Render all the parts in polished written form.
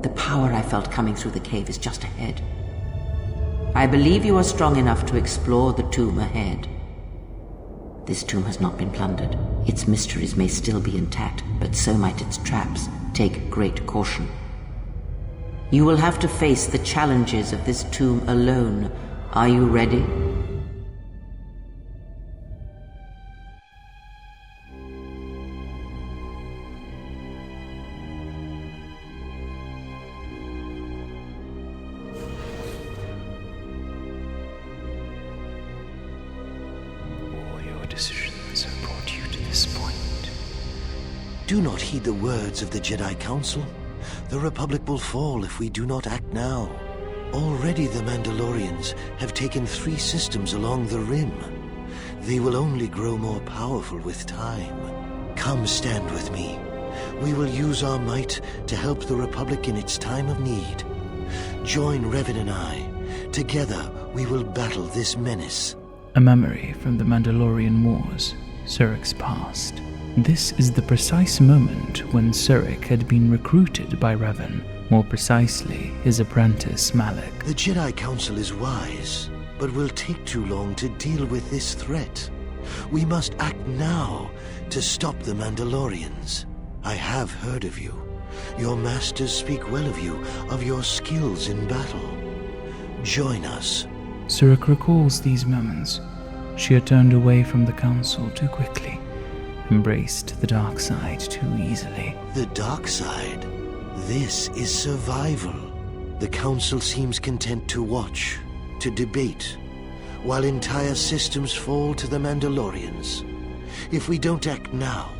The power I felt coming through the cave is just ahead. I believe you are strong enough to explore the tomb ahead. This tomb has not been plundered. Its mysteries may still be intact, but so might its traps. Take great caution. You will have to face the challenges of this tomb alone. Are you ready? Decisions have brought you to this point. Do not heed the words of the Jedi Council. The Republic will fall if we do not act now. Already the Mandalorians have taken 3 systems along the Rim. They will only grow more powerful with time. Come stand with me. We will use our might to help the Republic in its time of need. Join Revan and I. Together we will battle this menace. A memory from the Mandalorian Wars, Surik's past. This is the precise moment when Surik had been recruited by Revan, more precisely his apprentice Malak. The Jedi Council is wise, but will take too long to deal with this threat. We must act now to stop the Mandalorians. I have heard of you. Your masters speak well of you, of your skills in battle. Join us. Surik recalls these moments. She had turned away from the Council too quickly, embraced the dark side too easily. The dark side? This is survival. The Council seems content to watch, to debate, while entire systems fall to the Mandalorians. If we don't act now,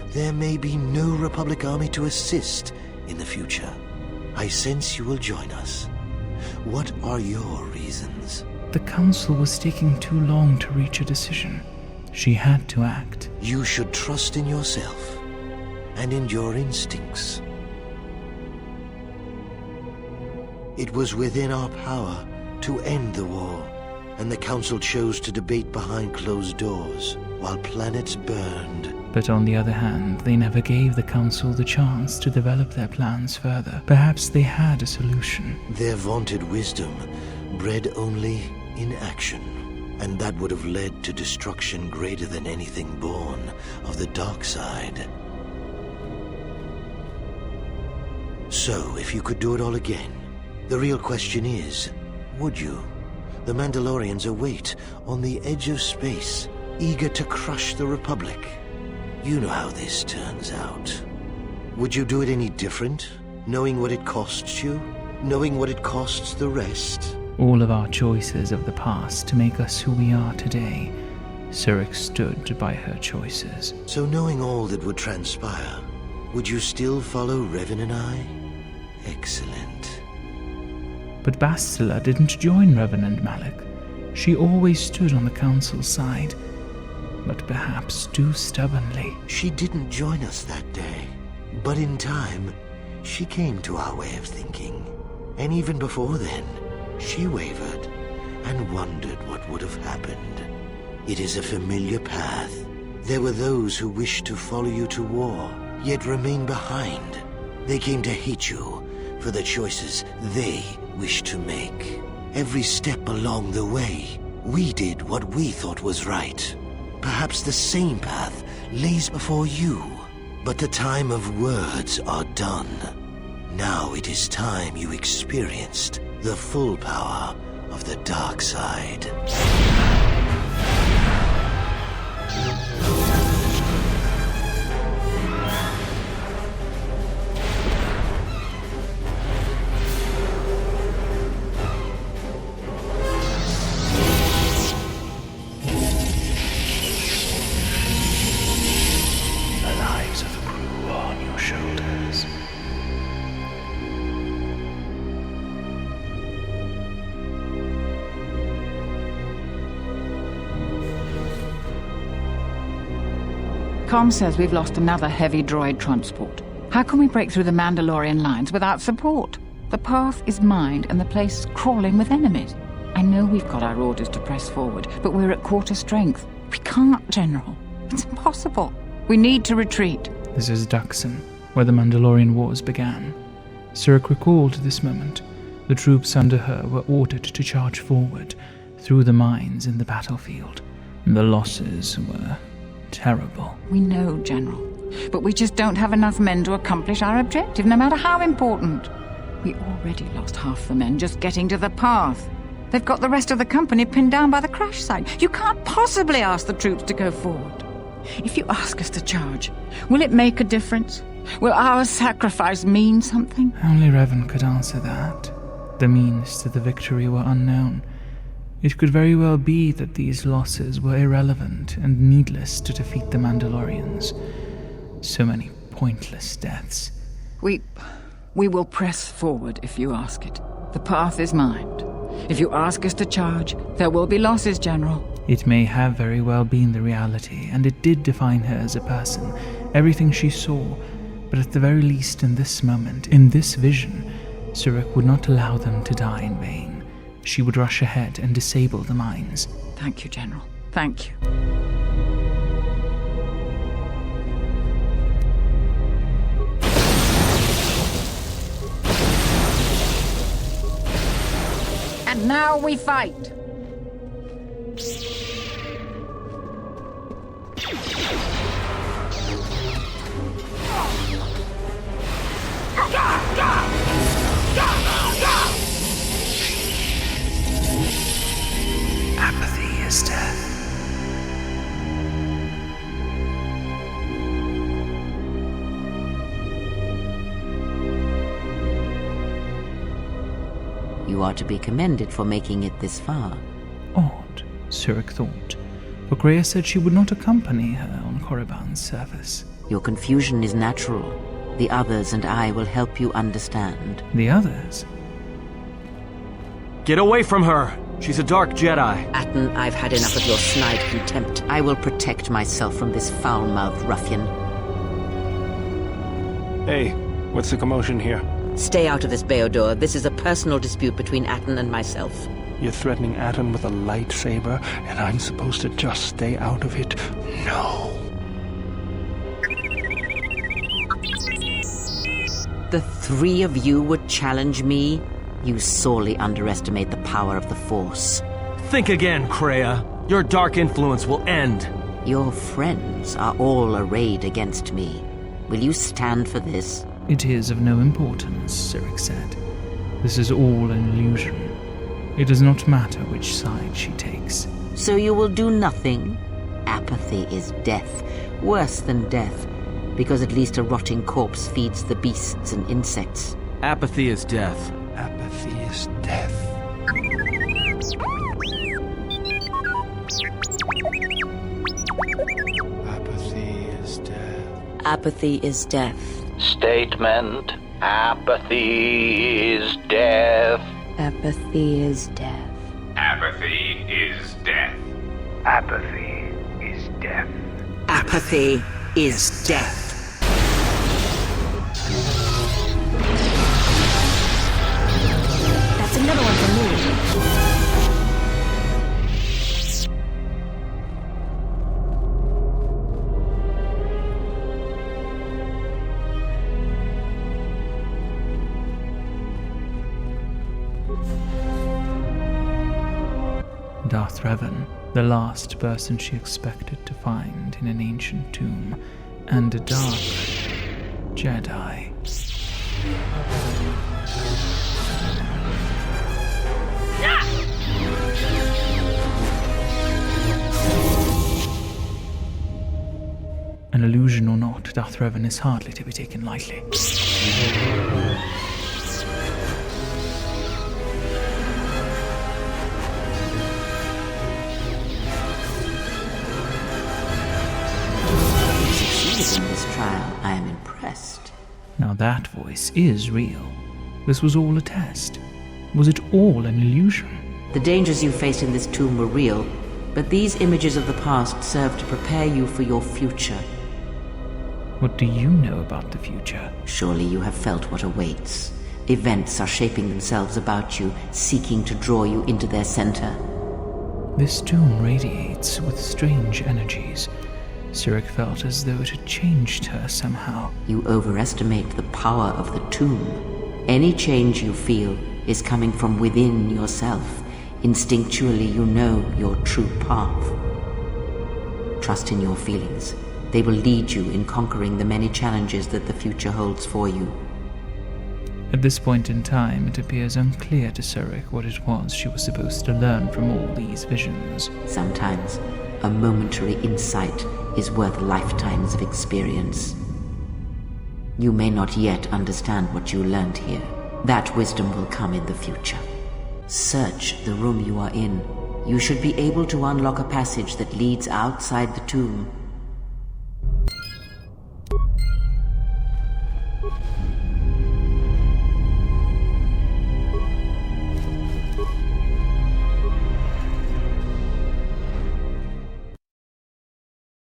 there may be no Republic army to assist in the future. I sense you will join us. What are your reasons? The Council was taking too long to reach a decision. She had to act. You should trust in yourself and in your instincts. It was within our power to end the war, and the Council chose to debate behind closed doors while planets burned. But on the other hand, they never gave the Council the chance to develop their plans further. Perhaps they had a solution. Their vaunted wisdom bred only in action, and that would have led to destruction greater than anything born of the dark side. So, if you could do it all again, the real question is, would you? The Mandalorians await on the edge of space, eager to crush the Republic. You know how this turns out. Would you do it any different, knowing what it costs you? Knowing what it costs the rest? All of our choices of the past to make us who we are today. Surik stood by her choices. So knowing all that would transpire, would you still follow Revan and I? Excellent. But Bastila didn't join Revan and Malak. She always stood on the Council's side, but perhaps too stubbornly. She didn't join us that day, but in time, she came to our way of thinking. And even before then, she wavered and wondered what would have happened. It is a familiar path. There were those who wished to follow you to war, yet remain behind. They came to hate you for the choices they wished to make. Every step along the way, we did what we thought was right. Perhaps the same path lays before you, but the time of words are done. Now it is time you experienced the full power of the dark side. Com says we've lost another heavy droid transport. How can we break through the Mandalorian lines without support? The path is mined and the place is crawling with enemies. I know we've got our orders to press forward, but we're at quarter strength. We can't, General. It's impossible. We need to retreat. This is Duxon, where the Mandalorian Wars began. Surik recalled this moment. The troops under her were ordered to charge forward through the mines in the battlefield. The losses were terrible. We know, General, but we just don't have enough men to accomplish our objective, no matter how important. We already lost half the men just getting to the path. They've got the rest of the company pinned down by the crash site. You can't possibly ask the troops to go forward. If you ask us to charge, will it make a difference? Will our sacrifice mean something? Only Revan could answer that. The means to the victory were unknown. It could very well be that these losses were irrelevant and needless to defeat the Mandalorians. So many pointless deaths. We will press forward if you ask it. The path is mined. If you ask us to charge, there will be losses, General. It may have very well been the reality, and it did define her as a person, everything she saw, but at the very least in this moment, in this vision, Surik would not allow them to die in vain. She would rush ahead and disable the mines. Thank you, General. Thank you. And now we fight. Apathy is death. You are to be commended for making it this far. Odd, Surik thought, for Kreia said she would not accompany her on Korriban's service. Your confusion is natural. The others and I will help you understand. The others? Get away from her! She's a dark Jedi. Atton, I've had enough of your snide contempt. I will protect myself from this foul-mouthed ruffian. Hey, what's the commotion here? Stay out of this, Beodor. This is a personal dispute between Atton and myself. You're threatening Atton with a lightsaber, and I'm supposed to just stay out of it? No. The three of you would challenge me? You sorely underestimate the power of the Force. Think again, Kreia. Your dark influence will end. Your friends are all arrayed against me. Will you stand for this? It is of no importance, Surik said. This is all an illusion. It does not matter which side she takes. So you will do nothing? Apathy is death. Worse than death. Because at least a rotting corpse feeds the beasts and insects. Apathy is death. Apathy is death. Apathy is death. Apathy is death. Statement: apathy is death. Apathy is death. Apathy is death. Apathy is death. Apathy is death. That's another one for me. Darth Revan, the last person she expected to find in an ancient tomb, and a dark Jedi. An illusion or not, Darth Revan is hardly to be taken lightly. In this trial, I am impressed. Now that voice is real. This was all a test. Was it all an illusion? The dangers you faced in this tomb were real, but these images of the past serve to prepare you for your future. What do you know about the future? Surely you have felt what awaits. Events are shaping themselves about you, seeking to draw you into their center. This tomb radiates with strange energies. Surik felt as though it had changed her somehow. You overestimate the power of the tomb. Any change you feel is coming from within yourself. Instinctually, you know your true path. Trust in your feelings. They will lead you in conquering the many challenges that the future holds for you. At this point in time, it appears unclear to Surik what it was she was supposed to learn from all these visions. Sometimes, a momentary insight is worth lifetimes of experience. You may not yet understand what you learned here. That wisdom will come in the future. Search the room you are in. You should be able to unlock a passage that leads outside the tomb.